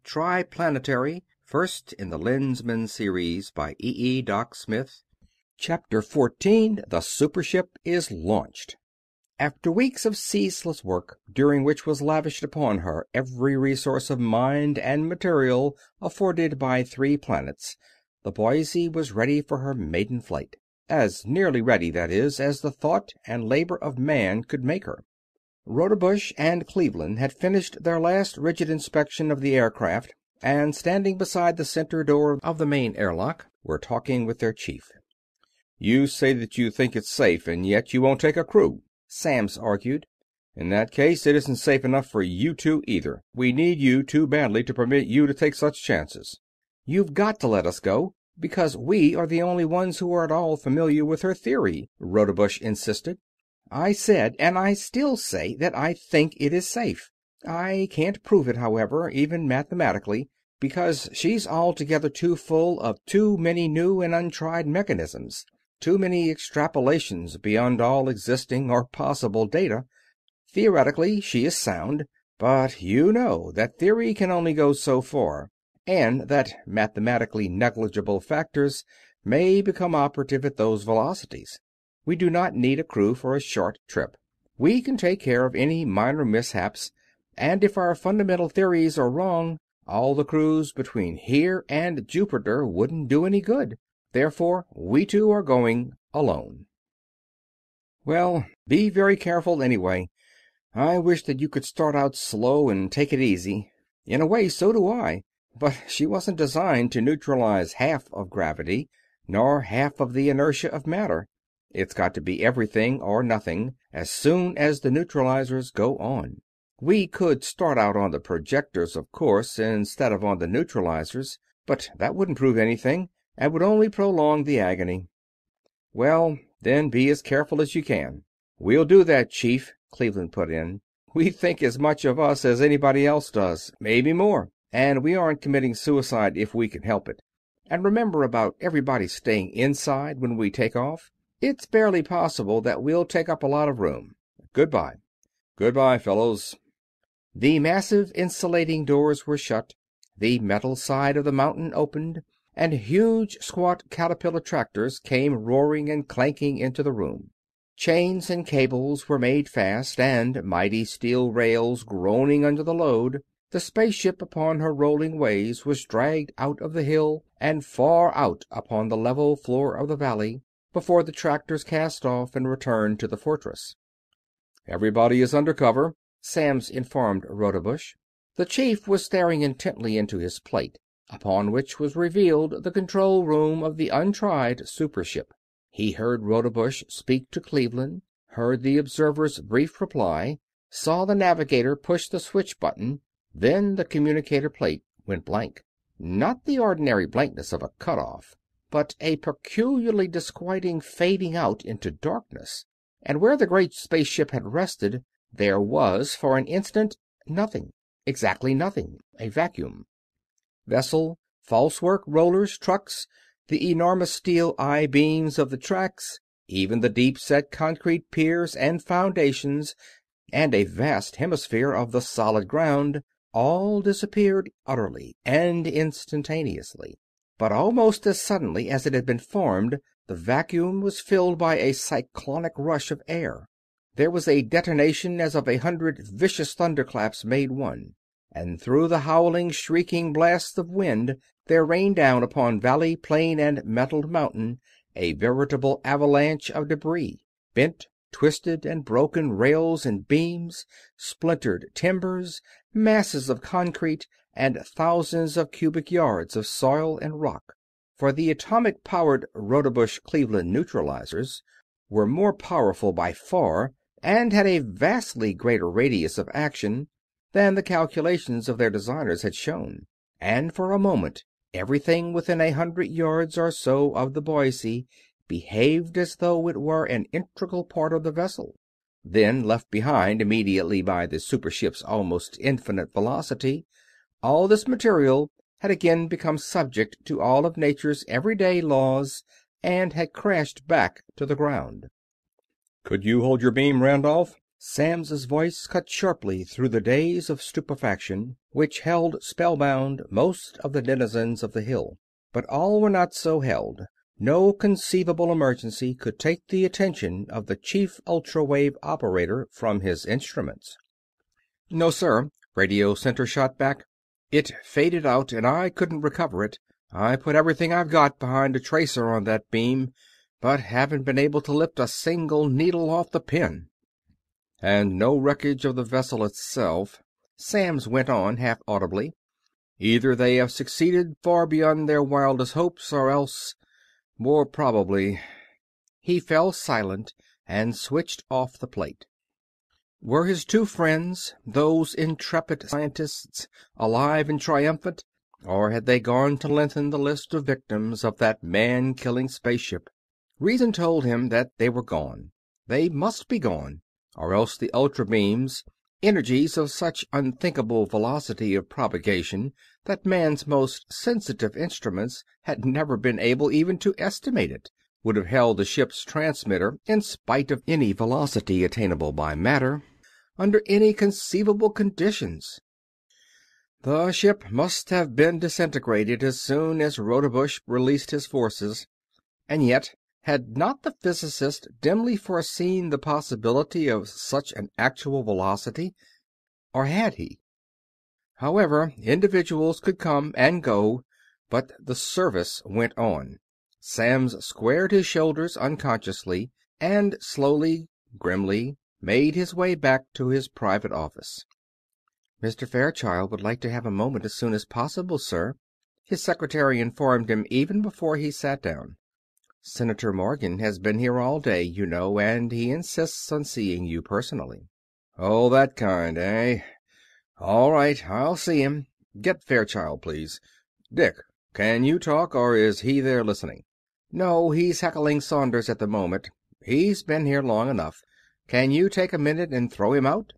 Triplanetary, first in the Lensman series by Doc Smith. Chapter 14, The Supership is Launched. After weeks of ceaseless work, during which was lavished upon her every resource of mind and material afforded by 3 planets, the Boise was ready for her maiden flight. As nearly ready, that is, as the thought and labor of man could make her. Rodebush and Cleveland had finished their last rigid inspection of the aircraft, and standing beside the center door of the main airlock, were talking with their chief. "You say that you think it's safe, and yet you won't take a crew," Samms argued. "In that case, it isn't safe enough for you two either. We need you too badly to permit you to take such chances." "You've got to let us go, because we are the only ones who are at all familiar with her theory," Rodebush insisted. "I said, and I still say, that I think it is safe. I can't prove it, however, even mathematically, because she's altogether too full of too many new and untried mechanisms. Too many extrapolations beyond all existing or possible data. Theoretically, she is sound, but you know that theory can only go so far, and that mathematically negligible factors may become operative at those velocities. We do not need a crew for a short trip. We can take care of any minor mishaps, and if our fundamental theories are wrong, all the crews between here and Jupiter wouldn't do any good. Therefore, we two are going alone." "Well, be very careful anyway. I wish that you could start out slow and take it easy. In a way, so do I. But she wasn't designed to neutralize half of gravity, nor half of the inertia of matter. It's got to be everything or nothing as soon as the neutralizers go on. We could start out on the projectors, of course, instead of on the neutralizers, but that wouldn't prove anything, and would only prolong the agony." "Well, then be as careful as you can." "We'll do that, Chief," Cleveland put in. "We think as much of us as anybody else does, maybe more, and we aren't committing suicide if we can help it. And remember about everybody staying inside when we take off. It's barely possible that we'll take up a lot of room. Goodbye." "Goodbye, fellows." The massive insulating doors were shut, the metal side of the mountain opened, and huge squat caterpillar tractors came roaring and clanking into the room. Chains and cables were made fast, and, mighty steel rails groaning under the load, the spaceship upon her rolling ways was dragged out of the hill and far out upon the level floor of the valley, before the tractors cast off and returned to the fortress. "Everybody is under cover," Samms informed Rodebush. The chief was staring intently into his plate, upon which was revealed the control room of the untried supership. He heard Rodebush speak to Cleveland, heard the observer's brief reply, saw the navigator push the switch button, then the communicator plate went blank. Not the ordinary blankness of a cutoff, but a peculiarly disquieting fading out into darkness. And where the great spaceship had rested, there was, for an instant, nothing. Exactly nothing. A vacuum. Vessel, falsework, rollers, trucks, the enormous steel I-beams of the tracks, even the deep-set concrete piers and foundations, and a vast hemisphere of the solid ground, all disappeared utterly and instantaneously. But almost as suddenly as it had been formed, the vacuum was filled by a cyclonic rush of air. There was a detonation as of 100 vicious thunderclaps made one, and through the howling, shrieking blasts of wind there rained down upon valley, plain, and metalled mountain a veritable avalanche of debris, bent, twisted, and broken rails and beams, splintered timbers, masses of concrete, and thousands of cubic yards of soil and rock. For the atomic-powered Rodebush-Cleveland neutralizers were more powerful by far, and had a vastly greater radius of action than the calculations of their designers had shown. And for a moment everything within 100 yards or so of the Boise behaved as though it were an integral part of the vessel. Then, left behind immediately by the supership's almost infinite velocity, all this material had again become subject to all of nature's everyday laws and had crashed back to the ground. "Could you hold your beam, Randolph?" Sam's voice cut sharply through the daze of stupefaction which held spellbound most of the denizens of the hill. But all were not so held. No conceivable emergency could take the attention of the chief ultra-wave operator from his instruments. "No, sir," Radio Center shot back. "It faded out and I couldn't recover it. I put everything I've got behind a tracer on that beam, but haven't been able to lift a single needle off the pin." "And no wreckage of the vessel itself," Samms went on half audibly. "Either they have succeeded far beyond their wildest hopes, or else, more probably—" He fell silent and switched off the plate. Were his two friends, those intrepid scientists, alive and triumphant, or had they gone to lengthen the list of victims of that man-killing spaceship? Reason told him that they were gone. They must be gone, or else the ultra beams, energies of such unthinkable velocity of propagation that man's most sensitive instruments had never been able even to estimate it, would have held the ship's transmitter in spite of any velocity attainable by matter, under any conceivable conditions. The ship must have been disintegrated as soon as Rodebush released his forces. And yet, had not the physicist dimly foreseen the possibility of such an actual velocity? Or had he? However, individuals could come and go, but the service went on. Samms squared his shoulders unconsciously, and slowly, grimly, made his way back to his private office. "Mr. Fairchild would like to have a moment as soon as possible, sir," his secretary informed him even before he sat down. "Senator Morgan has been here all day, you know, and he insists on seeing you personally." "Oh, that kind, eh? All right, I'll see him. Get Fairchild, please. Dick, can you talk, or is he there listening?" "No, he's heckling Saunders at the moment. He's been here long enough. Can you take a minute and throw him out?"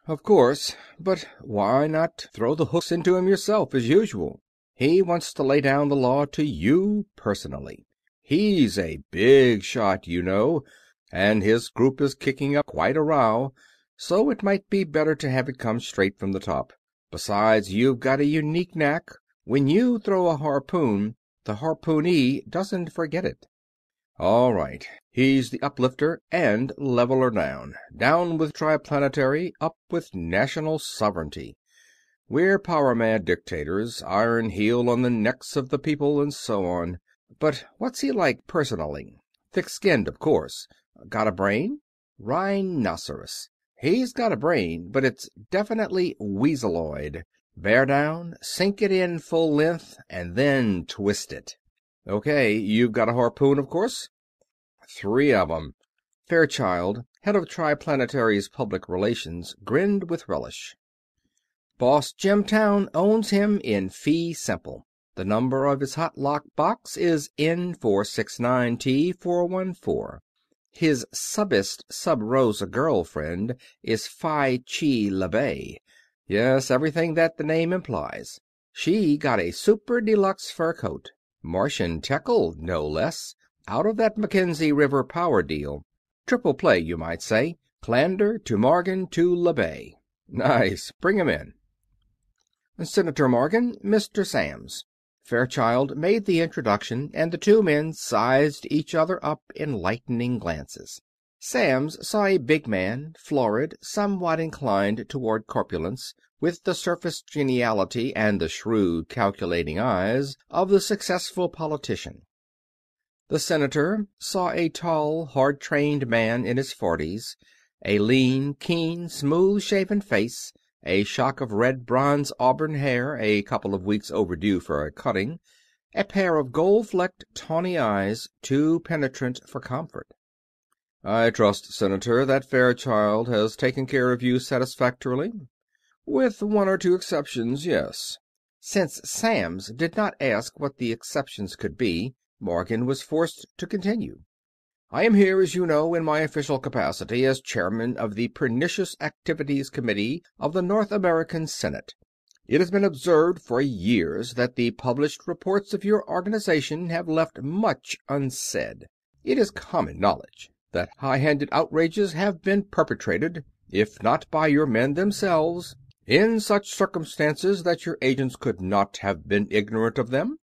"Of course. But why not throw the hooks into him yourself, as usual? He wants to lay down the law to you personally. He's a big shot, you know, and his group is kicking up quite a row, so it might be better to have it come straight from the top. Besides, you've got a unique knack. When you throw a harpoon, the harpoonee doesn't forget it." "All right. He's the uplifter and leveler down. Down with Triplanetary, up with national sovereignty. We're power-mad dictators, iron heel on the necks of the people, and so on. But what's he like personally? Thick-skinned, of course. Got a brain?" "Rhinoceros. He's got a brain, but it's definitely weaseloid. Bear down, sink it in full length, and then twist it." "Okay, you've got a harpoon, of course?" "3 of 'em." Fairchild, head of Triplanetary's public relations, grinned with relish. "Boss Jimtown owns him in fee simple. The number of his hot lock box is N469T414. His subbest sub-Rosa girlfriend is Phi Chi LeBay. Yes, everything that the name implies. She got a super deluxe fur coat. Martian Tekl, no less, out of that Mackenzie River power deal. Triple play, you might say. Clander to Morgan to LeBay." "Nice. Bring him in." "Senator Morgan, Mr. Samms." Fairchild made the introduction, and the two men sized each other up in lightning glances. Samms saw a big man, florid, somewhat inclined toward corpulence, with the surface geniality and the shrewd, calculating eyes of the successful politician. The senator saw a tall, hard-trained man in his 40s, a lean, keen, smooth-shaven face, a shock of red bronze auburn hair a couple of weeks overdue for a cutting, a pair of gold-flecked, tawny eyes too penetrant for comfort. "I trust, Senator, that Fairchild has taken care of you satisfactorily?" "With 1 or 2 exceptions, yes." Since Samms did not ask what the exceptions could be, Morgan was forced to continue. "I am here, as you know, in my official capacity as chairman of the Pernicious Activities Committee of the North American Senate. It has been observed for years that the published reports of your organization have left much unsaid. It is common knowledge that high-handed outrages have been perpetrated, if not by your men themselves, in such circumstances that your agents could not have been ignorant of them.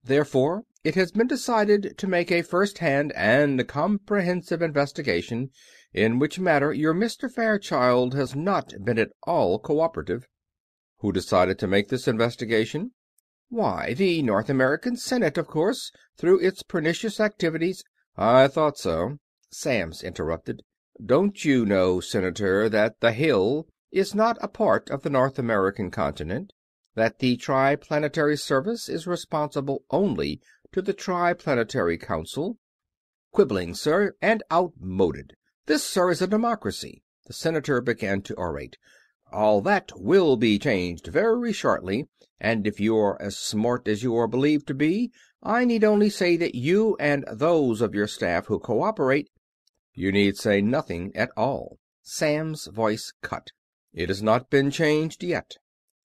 Therefore, it has been decided to make a first-hand and comprehensive investigation, in which matter your Mr. Fairchild has not been at all cooperative." "Who decided to make this investigation?" "Why, the North American Senate, of course, through its pernicious activities—" "I thought so," Samms interrupted. "Don't you know, Senator, that the Hill is not a part of the North American continent? That the Triplanetary Service is responsible only to the Triplanetary Council?" "Quibbling, sir, and outmoded. This, sir, is a democracy." The Senator began to orate. "All that will be changed very shortly, and if you are as smart as you are believed to be, I need only say that you and those of your staff who cooperate—" "You need say nothing at all." Samms' voice cut. "It has not been changed yet.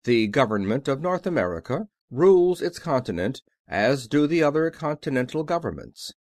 The government of North America rules its continent, as do the other continental governments.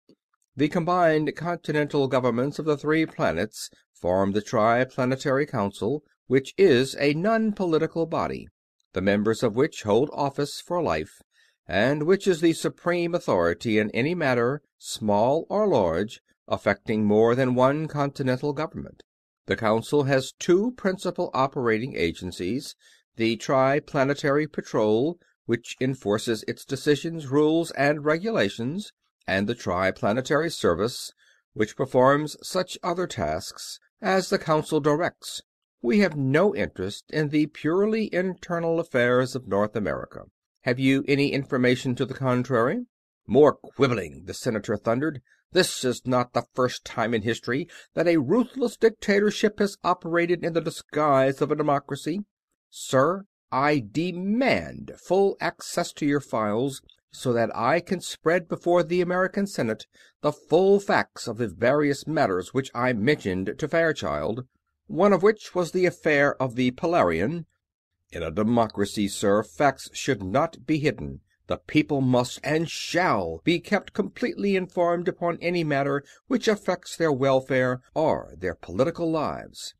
The combined continental governments of the 3 planets form the Triplanetary Council, which is a non-political body, the members of which hold office for life, and which is the supreme authority in any matter, small or large, affecting more than one continental government. The Council has 2 principal operating agencies: the Triplanetary Patrol, which enforces its decisions, rules, and regulations, and the Triplanetary Service, which performs such other tasks as the Council directs. We have no interest in the purely internal affairs of North America. Have you any information to the contrary?" "More quibbling!" the Senator thundered. "This is not the first time in history that a ruthless dictatorship has operated in the disguise of a democracy. Sir, I demand full access to your files, so that I can spread before the American Senate the full facts of the various matters which I mentioned to Fairchild, one of which was the affair of the Pelarion. In a democracy, sir, facts should not be hidden. The people must and shall be kept completely informed upon any matter which affects their welfare or their political lives."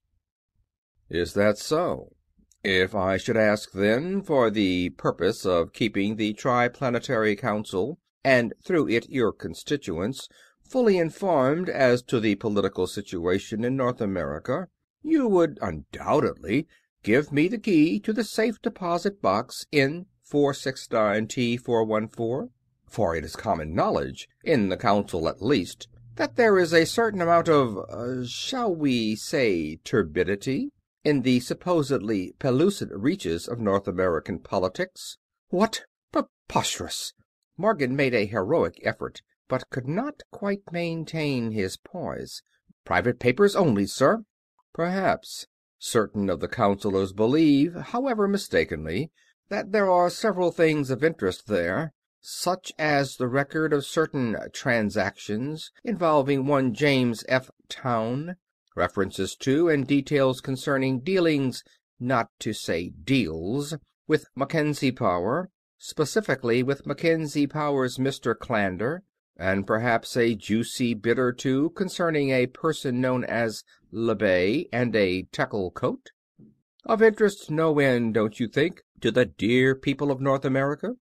"Is that so? If I should ask, then, for the purpose of keeping the Triplanetary Council, and through it your constituents, fully informed as to the political situation in North America, you would undoubtedly give me the key to the safe deposit box N469T414? For it is common knowledge, in the Council at least, that there is a certain amount of, shall we say, turbidity in the supposedly pellucid reaches of North American politics." "What? Preposterous!" Morgan made a heroic effort, but could not quite maintain his poise. "Private papers only, sir." "Perhaps. Certain of the councilors believe, however mistakenly, that there are several things of interest there, such as the record of certain transactions involving one James F. Towne, references to and details concerning dealings, not to say deals, with Mackenzie Power, specifically with Mackenzie Power's Mr. Clander, and perhaps a juicy bit or two concerning a person known as LeBay and a Tekle coat. Of interest no end, don't you think, to the dear people of North America?"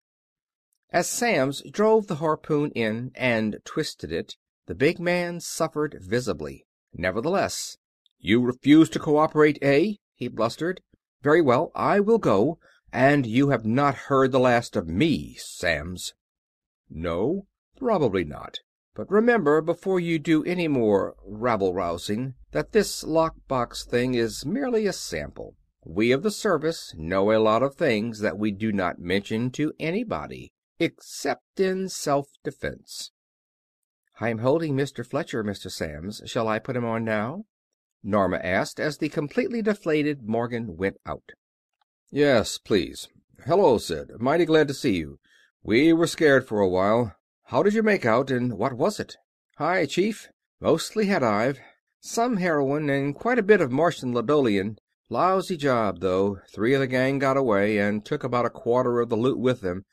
As Samms drove the harpoon in and twisted it, the big man suffered visibly. Nevertheless, "You refuse to cooperate, eh?" he blustered. "Very well, I will go, and you have not heard the last of me, Samms." "No, probably not. But remember, before you do any more rabble-rousing, that this lockbox thing is merely a sample. We of the Service know a lot of things that we do not mention to anybody, except in self-defense." "I am holding Mr. Fletcher, Mr. Samms. Shall I put him on now?" Norma asked as the completely deflated Morgan went out. "Yes, please. Hello, Sid. Mighty glad to see you. We were scared for a while. How did you make out, and what was it?" "Hi, Chief. Mostly Hedive. Some heroin and quite a bit of Martian Ladolian. Lousy job, though. 3 of the gang got away, and took about a quarter of the loot with them.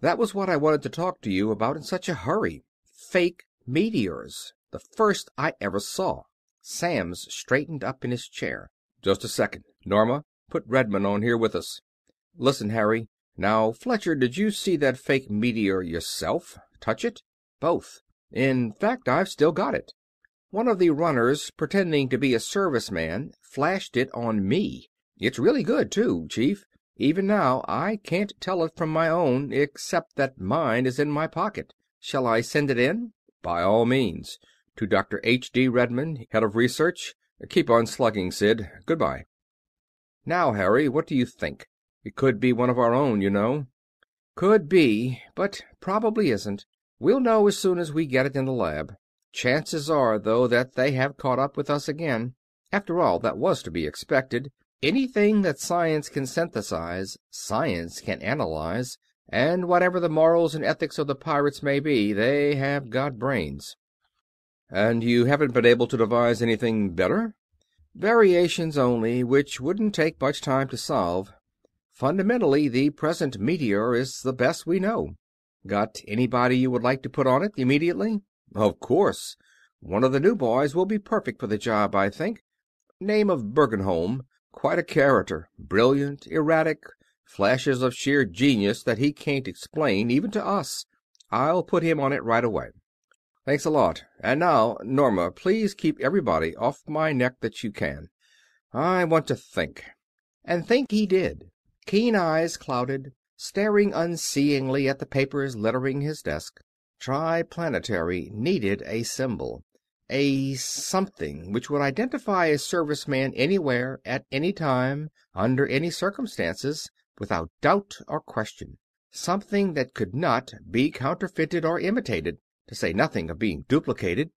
That was what I wanted to talk to you about in such a hurry. Fake meteors. The first I ever saw." Samms straightened up in his chair. Just a second. Norma, put Redmond on here with us. Listen, Harry. Now, Fletcher, did you see that fake meteor yourself? Touch it? Both. In fact, I've still got it. One of the runners, pretending to be a serviceman, flashed it on me. It's really good, too, Chief. Even now, I can't tell it from my own, except that mine is in my pocket. Shall I send it in? By all means. To Dr. H.D. Redmond, Head of Research. Keep on slugging, Sid. Goodbye. Now, Harry, what do you think? It could be one of our own, you know. Could be, but probably isn't. We'll know as soon as we get it in the lab. Chances are, though, that they have caught up with us again. After all, that was to be expected. Anything that science can synthesize, science can analyze, and whatever the morals and ethics of the pirates may be, they have got brains. And you haven't been able to devise anything better? Variations only, which wouldn't take much time to solve. Fundamentally, the present meteor is the best we know. Got anybody you would like to put on it immediately? Of course. One of the new boys will be perfect for the job, I think. Name of Bergenholm. Quite a character. Brilliant, erratic, flashes of sheer genius that he can't explain, even to us. I'll put him on it right away. Thanks a lot. And now, Norma, please keep everybody off my neck that you can. I want to think. And think he did. Keen eyes clouded, staring unseeingly at the papers littering his desk. Triplanetary needed a symbol. A something which would identify a serviceman anywhere, at any time, under any circumstances, without doubt or question. Something that could not be counterfeited or imitated, to say nothing of being duplicated.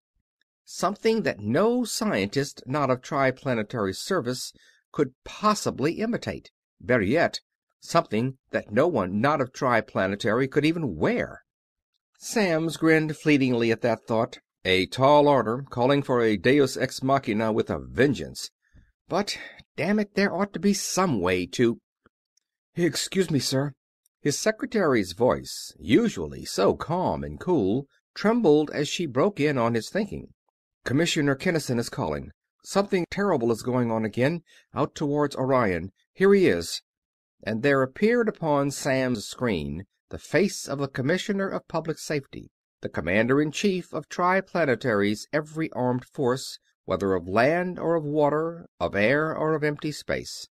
Something that no scientist not of Triplanetary service could possibly imitate. Better yet, something that no one not of Triplanetary could even wear. Samms grinned fleetingly at that thought. A tall order, calling for a deus ex machina with a vengeance. But, damn it, there ought to be some way to... Excuse me, sir. His secretary's voice, usually so calm and cool, trembled as she broke in on his thinking. Commissioner Kinnison is calling. Something terrible is going on again, out towards Orion. Here he is. And there appeared upon Sam's screen the face of the Commissioner of Public Safety, the Commander-in-Chief of Triplanetary's every armed force, whether of land or of water, of air or of empty space.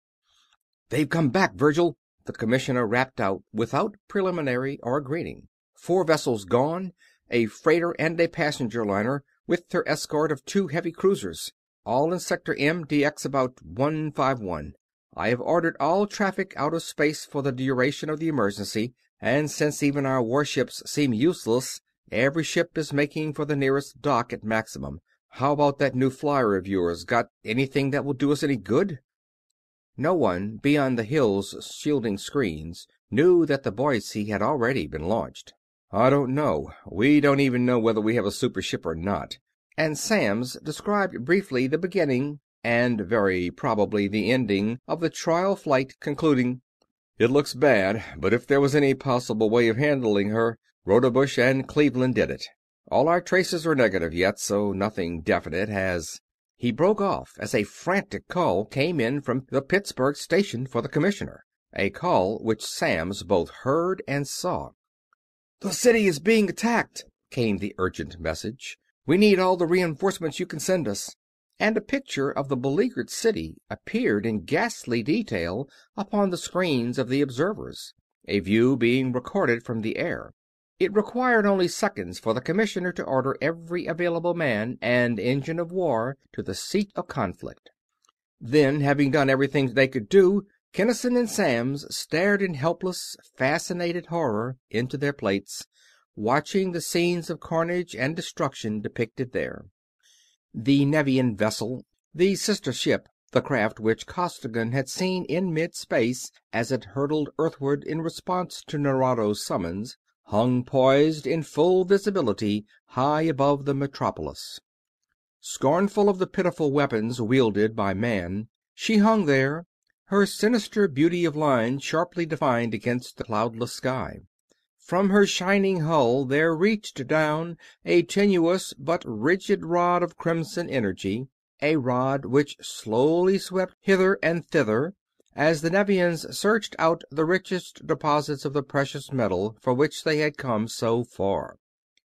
"They've come back, Virgil!" the Commissioner rapped out without preliminary or greeting. 4 vessels gone, a freighter and a passenger liner, with her escort of 2 heavy cruisers. All in Sector M, DX about 151. I have ordered all traffic out of space for the duration of the emergency, and since even our warships seem useless, every ship is making for the nearest dock at maximum. How about that new flyer of yours? Got anything that will do us any good? No one beyond the hill's shielding screens knew that the Boise had already been launched. I don't know. We don't even know whether we have a super ship or not. And Samms described briefly the beginning, and very probably the ending, of the trial flight, concluding, "It looks bad, but if there was any possible way of handling her, Rodebush and Cleveland did it. All our traces are negative yet, so nothing definite has..." He broke off as a frantic call came in from the Pittsburgh station for the Commissioner, a call which Samms both heard and saw. "The city is being attacked," came the urgent message. "We need all the reinforcements you can send us." And a picture of the beleaguered city appeared in ghastly detail upon the screens of the observers, a view being recorded from the air. It required only seconds for the Commissioner to order every available man and engine of war to the seat of conflict. Then, having done everything they could do, Kinnison and Samms stared in helpless, fascinated horror into their plates, watching the scenes of carnage and destruction depicted there. The Nevian vessel, the sister ship, the craft which Costigan had seen in mid-space as it hurtled earthward in response to Nerado's summons, hung poised in full visibility high above the metropolis. Scornful of the pitiful weapons wielded by man, she hung there, her sinister beauty of line sharply defined against the cloudless sky. From her shining hull there reached down a tenuous but rigid rod of crimson energy, a rod which slowly swept hither and thither as the Nevians searched out the richest deposits of the precious metal for which they had come so far.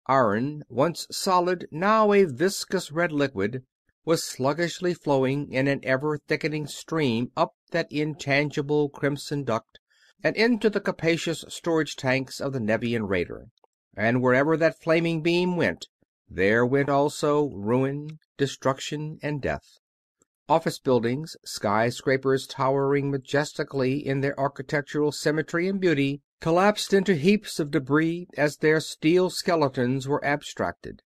Iron, once solid, now a viscous red liquid, was sluggishly flowing in an ever-thickening stream up that intangible crimson duct and into the capacious storage tanks of the Nevian raider. And wherever that flaming beam went, there went also ruin, destruction, and death. Office buildings, skyscrapers towering majestically in their architectural symmetry and beauty, collapsed into heaps of debris as their steel skeletons were abstracted.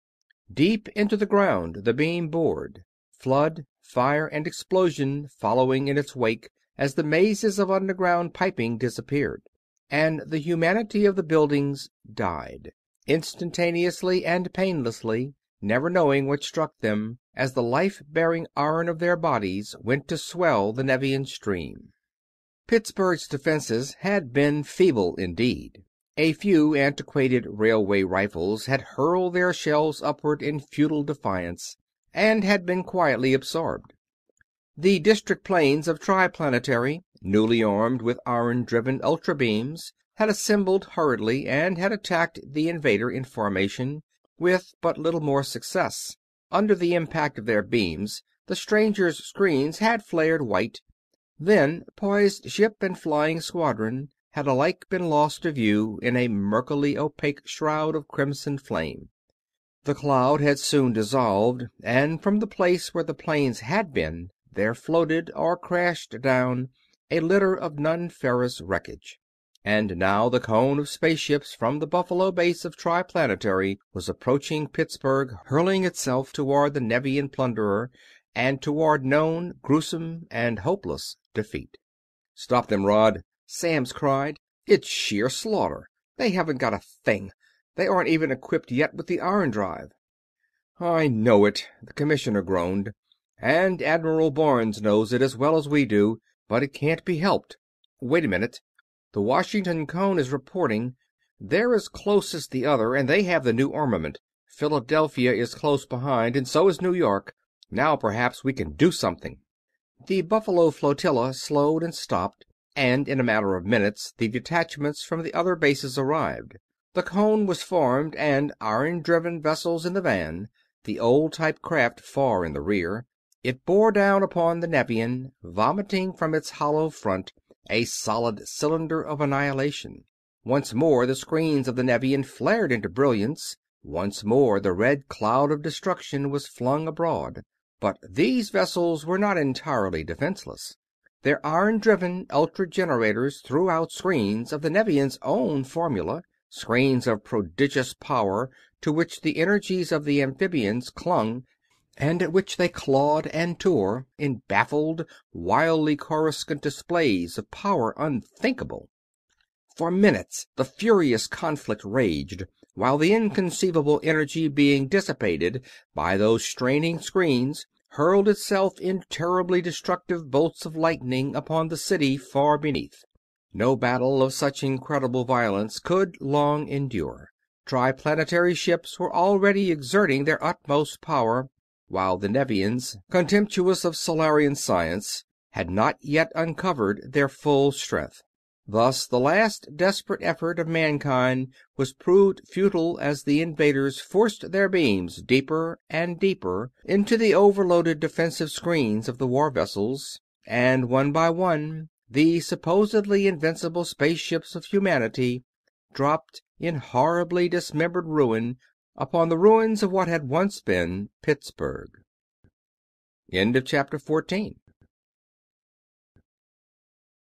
Deep into the ground the beam bored, flood, fire, and explosion following in its wake as the mazes of underground piping disappeared. And the humanity of the buildings died, instantaneously and painlessly, never knowing what struck them, as the life-bearing iron of their bodies went to swell the Nevian stream. Pittsburgh's defenses had been feeble indeed. A few antiquated railway rifles had hurled their shells upward in futile defiance, and had been quietly absorbed. The district planes of Triplanetary, newly armed with iron-driven ultra-beams, had assembled hurriedly and had attacked the invader in formation, with but little more success. Under the impact of their beams, the stranger's screens had flared white. Then poised ship and flying squadron had alike been lost to view in a murkily opaque shroud of crimson flame. The cloud had soon dissolved, and from the place where the planes had been there floated or crashed down a litter of non-ferrous wreckage. And now the cone of spaceships from the Buffalo base of Triplanetary was approaching Pittsburgh, hurling itself toward the Nevian plunderer and toward known, gruesome, and hopeless defeat. "Stop them, Rod!" Samms cried. "It's sheer slaughter. They haven't got a thing. They aren't even equipped yet with the iron drive." "I know it," the Commissioner groaned. "And Admiral Barnes knows it as well as we do, but it can't be helped. Wait a minute. The Washington cone is reporting. They're as close as the other, and they have the new armament. Philadelphia is close behind, and so is New York. Now perhaps we can do something." The Buffalo flotilla slowed and stopped, and in a matter of minutes the detachments from the other bases arrived. The cone was formed, and iron-driven vessels in the van, the old-type craft far in the rear, it bore down upon the Nevian, vomiting from its hollow front a solid cylinder of annihilation. Once more the screens of the Nevian flared into brilliance. Once more the red cloud of destruction was flung abroad. But these vessels were not entirely defenseless. Their iron-driven ultra-generators threw out screens of the Nevians' own formula, screens of prodigious power to which the energies of the amphibians clung and at which they clawed and tore in baffled, wildly coruscant displays of power unthinkable. For minutes the furious conflict raged, while the inconceivable energy being dissipated by those straining screens hurled itself in terribly destructive bolts of lightning upon the city far beneath. No battle of such incredible violence could long endure. Triplanetary ships were already exerting their utmost power, while the Nevians, contemptuous of Solarian science, had not yet uncovered their full strength. Thus the last desperate effort of mankind was proved futile as the invaders forced their beams deeper and deeper into the overloaded defensive screens of the war vessels, and one by one the supposedly invincible spaceships of humanity dropped in horribly dismembered ruin upon the ruins of what had once been Pittsburgh. End of chapter 14.